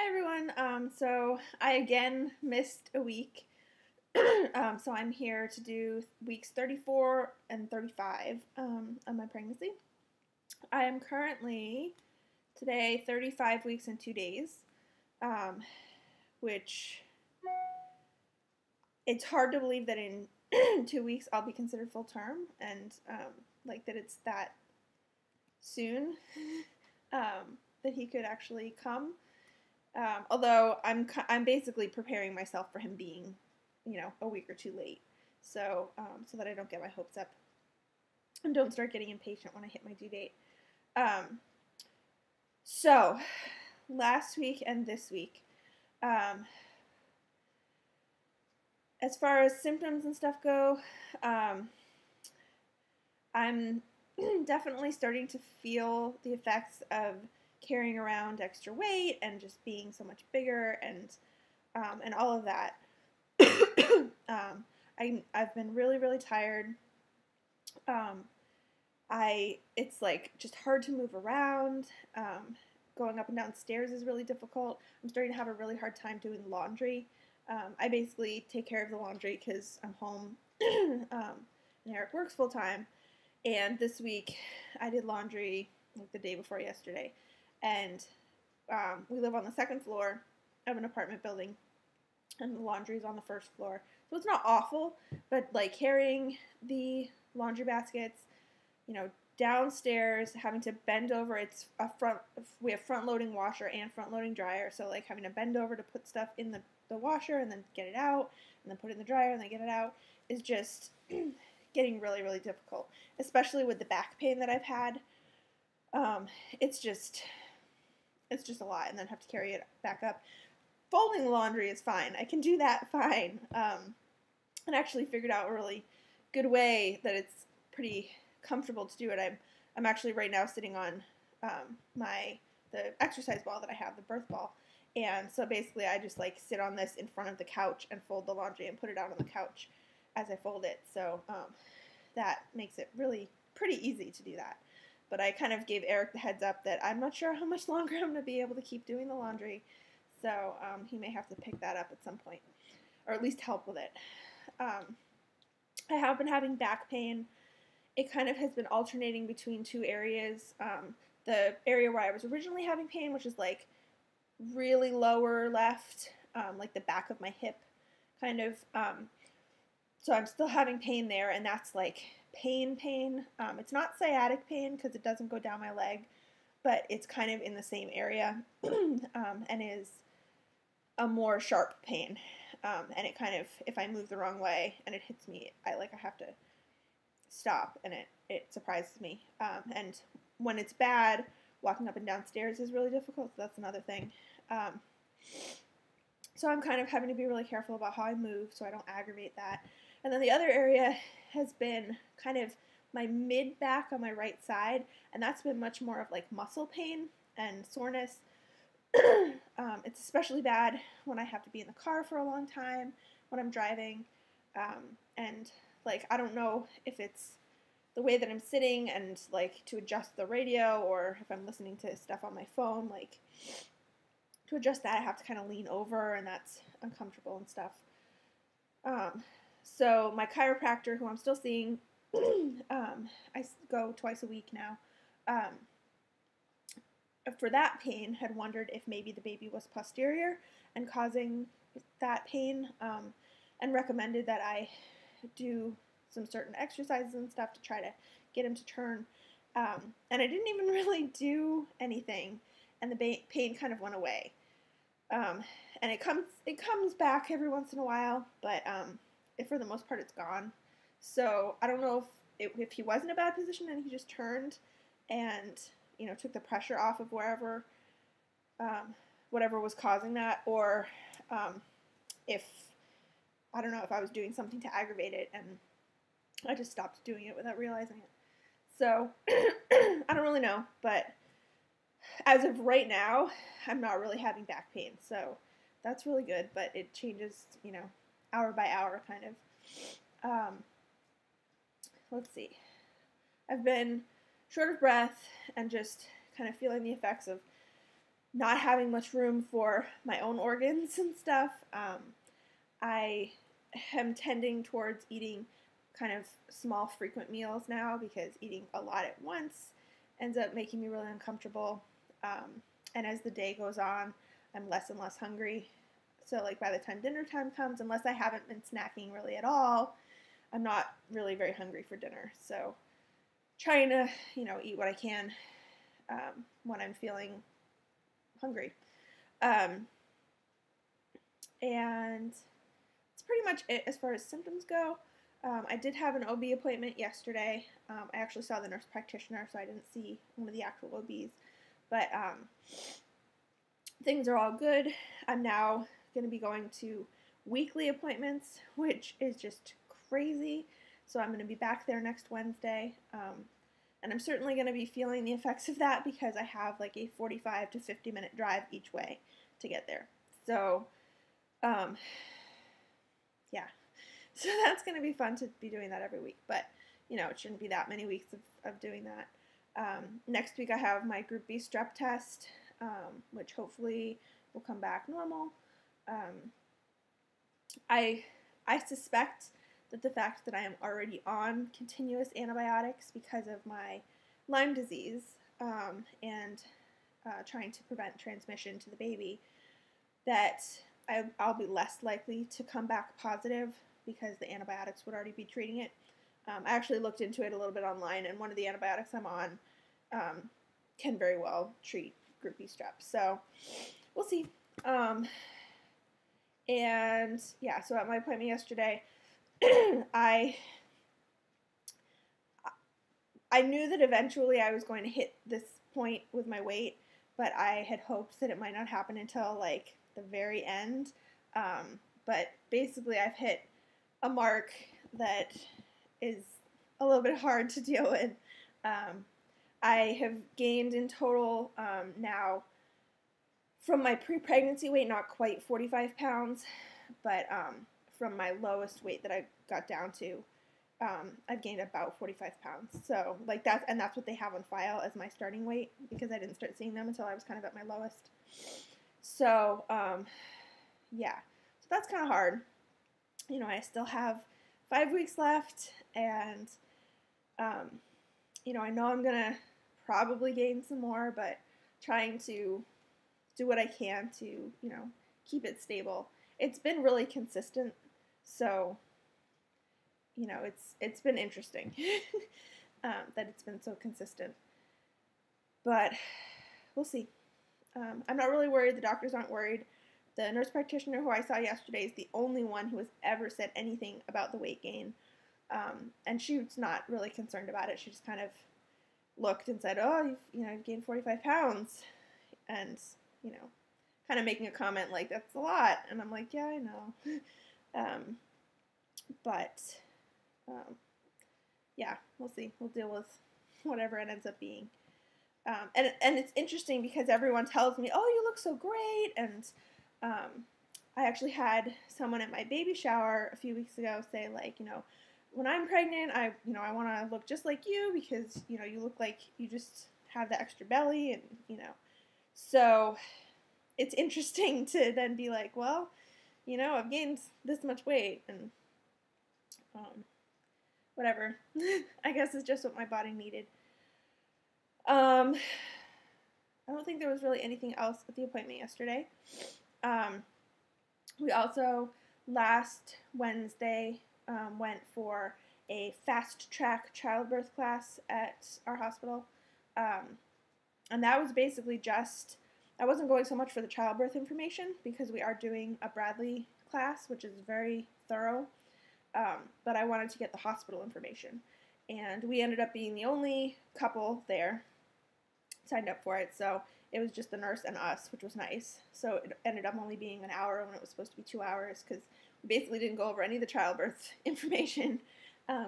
Hi everyone. So I again missed a week. So I'm here to do weeks 34 and 35 of my pregnancy. I am currently today 35 weeks and 2 days, which it's hard to believe that in 2 weeks I'll be considered full term and like that it's that soon that he could actually come. Although I'm basically preparing myself for him being, a week or two late, so that I don't get my hopes up and don't start getting impatient when I hit my due date. So last week and this week, as far as symptoms and stuff go, I'm definitely starting to feel the effects of carrying around extra weight and just being so much bigger and all of that. I've been really tired. It's like just hard to move around. Going up and down stairs is really difficult. I'm starting to have a really hard time doing laundry. I basically take care of the laundry because I'm home and Eric works full time. And this week I did laundry like the day before yesterday. And we live on the second floor of an apartment building, and the laundry's on the first floor. So it's not awful, but like carrying the laundry baskets, downstairs, having to bend over. We have front-loading washer and front-loading dryer, so like having to bend over to put stuff in the washer and then get it out, and then put it in the dryer and then get it out is just getting really difficult, especially with the back pain that I've had. It's just a lot, and then have to carry it back up. Folding laundry is fine. I can do that fine. And actually figured out a really good way that it's pretty comfortable to do it. I'm actually right now sitting on the exercise ball that I have, the birth ball. And so basically I just like sit on this in front of the couch and fold the laundry and put it out on the couch as I fold it. So that makes it really pretty easy to do that. But I kind of gave Eric the heads up that I'm not sure how much longer I'm going to be able to keep doing the laundry. So he may have to pick that up at some point, or at least help with it. I have been having back pain. It kind of has been alternating between two areas. The area where I was originally having pain, which is like really lower left, like the back of my hip, kind of. So I'm still having pain there, and that's like pain. It's not sciatic pain because it doesn't go down my leg, but it's kind of in the same area and is a more sharp pain. And it kind of, if I move the wrong way and it hits me, I have to stop, and it surprises me. And when it's bad, walking up and down stairs is really difficult, so that's another thing. So I'm kind of having to be really careful about how I move so I don't aggravate that. And then the other area has been kind of my mid-back on my right side, and that's been much more of like muscle pain and soreness. It's especially bad when I have to be in the car for a long time, when I'm driving, and like I don't know if it's the way that I'm sitting and like to adjust the radio, or if I'm listening to stuff on my phone, like to adjust that I have to kind of lean over, and that's uncomfortable and stuff. So my chiropractor, who I'm still seeing, I go twice a week now, for that pain, had wondered if maybe the baby was posterior and causing that pain, and recommended that I do some certain exercises and stuff to try to get him to turn. And I didn't even really do anything, and the pain kind of went away. And it comes back every once in a while, but for the most part it's gone. So I don't know if he was in a bad position and he just turned and took the pressure off of whatever was causing that, or if I don't know if I was doing something to aggravate it and I just stopped doing it without realizing it. So I don't really know, but as of right now, I'm not really having back pain, so that's really good, but it changes, hour by hour, kind of. Let's see. I've been short of breath and just kind of feeling the effects of not having much room for my own organs and stuff. I am tending towards eating kind of small, frequent meals now because eating a lot at once ends up making me really uncomfortable. And as the day goes on, I'm less and less hungry. So, like, by the time dinner time comes, unless I haven't been snacking really at all, I'm not really very hungry for dinner. So, trying to, eat what I can when I'm feeling hungry. And that's pretty much it as far as symptoms go. I did have an OB appointment yesterday. I actually saw the nurse practitioner, so I didn't see one of the actual OBs. But things are all good. I'm now going to be going to weekly appointments, which is just crazy. So I'm going to be back there next Wednesday. And I'm certainly going to be feeling the effects of that because I have like a 45 to 50 minute drive each way to get there. So, yeah. So that's going to be fun to be doing that every week. But, it shouldn't be that many weeks of doing that. Next week I have my Group B strep test, which hopefully will come back normal. I suspect that the fact that I am already on continuous antibiotics because of my Lyme disease and trying to prevent transmission to the baby, that I'll be less likely to come back positive because the antibiotics would already be treating it. I actually looked into it a little bit online, and one of the antibiotics I'm on can very well treat Group B strep. So we'll see. And yeah, so at my appointment yesterday, I knew that eventually I was going to hit this point with my weight, but I had hoped that it might not happen until like the very end. But basically I've hit a mark that is a little bit hard to deal with. I have gained in total now from my pre-pregnancy weight, not quite 45 pounds, but from my lowest weight that I got down to, I've gained about 45 pounds. So like that's what they have on file as my starting weight because I didn't start seeing them until I was kind of at my lowest. So yeah, so that's kind of hard. I still have 5 weeks left, and I know I'm gonna probably gain some more, but trying to do what I can to keep it stable. It's been really consistent, so it's been interesting that it's been so consistent. But we'll see. I'm not really worried. The doctors aren't worried. The nurse practitioner who I saw yesterday is the only one who has ever said anything about the weight gain. And she was not really concerned about it. She just kind of looked and said, "Oh, you've gained 45 pounds," and kind of making a comment like, "That's a lot," and I'm like, "Yeah, I know," but yeah, we'll see. We'll deal with whatever it ends up being. And it's interesting because everyone tells me, "Oh, you look so great," and I actually had someone at my baby shower a few weeks ago say, like, when I'm pregnant, I want to look just like you because, you look like you just have the extra belly and, so it's interesting to then be like, well, I've gained this much weight and, whatever. I guess it's just what my body needed. I don't think there was really anything else at the appointment yesterday. We also, last Wednesday, went for a fast-track childbirth class at our hospital. And that was basically just, I wasn't going so much for the childbirth information because we are doing a Bradley class, which is very thorough. But I wanted to get the hospital information. And we ended up being the only couple there signed up for it. So it was just the nurse and us, which was nice. So it ended up only being an hour when it was supposed to be 2 hours because we basically didn't go over any of the childbirth information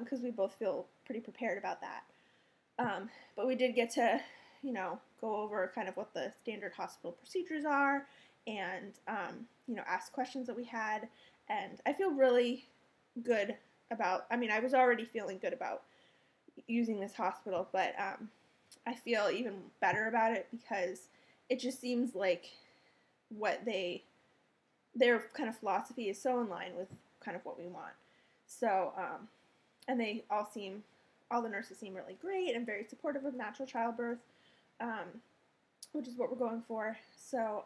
because we both feel pretty prepared about that. But we did get to, go over kind of what the standard hospital procedures are and, ask questions that we had. And I feel really good about, I was already feeling good about using this hospital, but I feel even better about it because it just seems like what their kind of philosophy is so in line with kind of what we want. So, and all the nurses seem really great and very supportive of natural childbirth, which is what we're going for. So,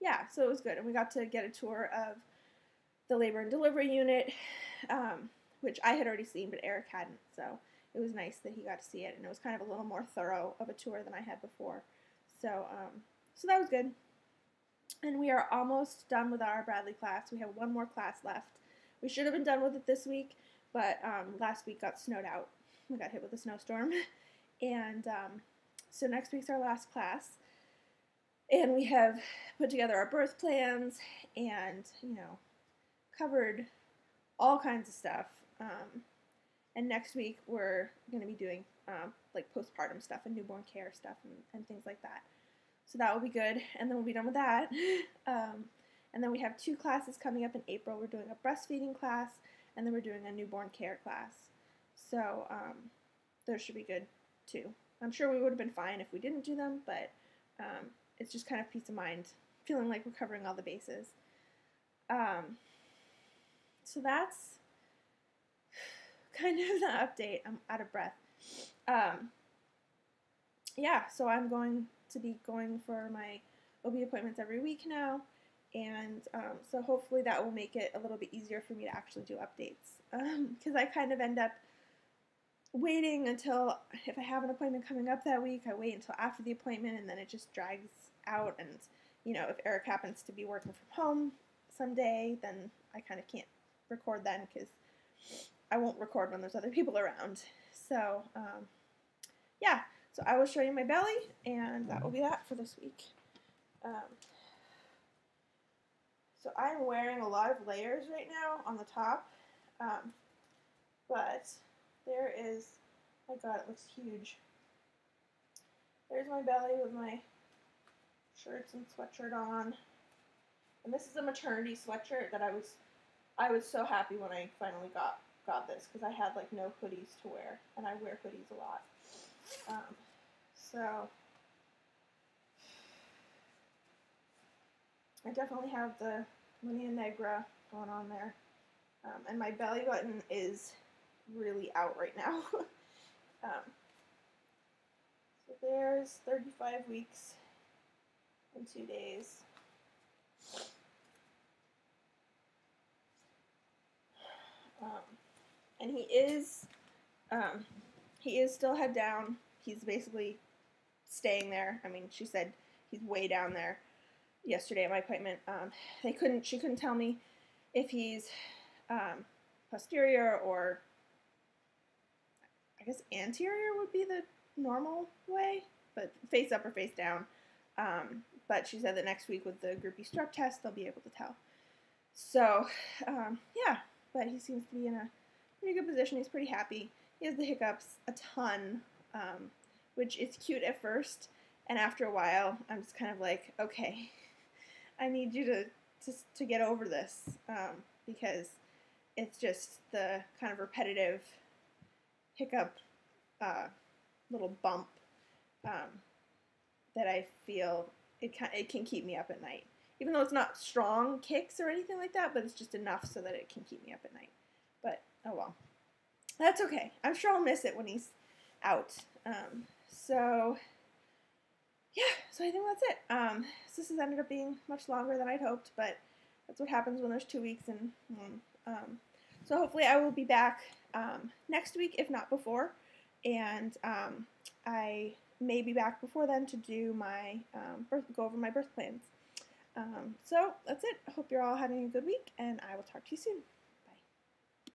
yeah, so it was good. And we got to get a tour of the labor and delivery unit, which I had already seen, but Eric hadn't. So it was nice that he got to see it, and it was kind of a little more thorough of a tour than I had before. So, so that was good. And we are almost done with our Bradley class. We have one more class left. We should have been done with it this week, but last week got snowed out. We got hit with a snowstorm. And so next week's our last class. And we have put together our birth plans and, covered all kinds of stuff. And next week we're going to be doing like postpartum stuff and newborn care stuff and things like that. So that will be good, and then we'll be done with that. And then we have 2 classes coming up in April. We're doing a breastfeeding class, and then we're doing a newborn care class. So those should be good, too. I'm sure we would have been fine if we didn't do them, but it's just kind of peace of mind, feeling like we're covering all the bases. So that's kind of the update. I'm out of breath. Yeah, so I'm going to be going for my OB appointments every week now, and so hopefully that will make it a little bit easier for me to actually do updates, because I kind of end up waiting until, if I have an appointment coming up that week, I wait until after the appointment, and then it just drags out, and if Eric happens to be working from home someday, then I kind of can't record then, because I won't record when there's other people around. So yeah, so I will show you my belly, and that will be that for this week. So I'm wearing a lot of layers right now on the top, but there is, my God, it looks huge. There's my belly with my shirts and sweatshirt on, and this is a maternity sweatshirt that I was so happy when I finally got this, because I had like no hoodies to wear, and I wear hoodies a lot. So I definitely have the Linea Negra going on there, and my belly button is really out right now. So there's 35 weeks and 2 days. And he is still head down. He's basically staying there. I mean, she said he's way down there yesterday at my appointment. She couldn't tell me if he's posterior or, I guess anterior would be the normal way, but face up or face down. But she said that next week with the groupie strep test, they'll be able to tell. So, yeah, but he seems to be in a pretty good position. He's pretty happy. He has the hiccups a ton, which is cute at first, and after a while, I'm just kind of like, okay, I need you to get over this, because it's just the kind of repetitive hiccup, little bump, that I feel it can keep me up at night. Even though it's not strong kicks or anything like that, but it's just enough so that it can keep me up at night. But, oh well. That's okay. I'm sure I'll miss it when he's out. So, yeah, so I think that's it. So this has ended up being much longer than I'd hoped, but that's what happens when there's 2 weeks. And so hopefully I will be back next week, if not before. And I may be back before then to do my go over my birth plans. So that's it. I hope you're all having a good week, and I will talk to you soon.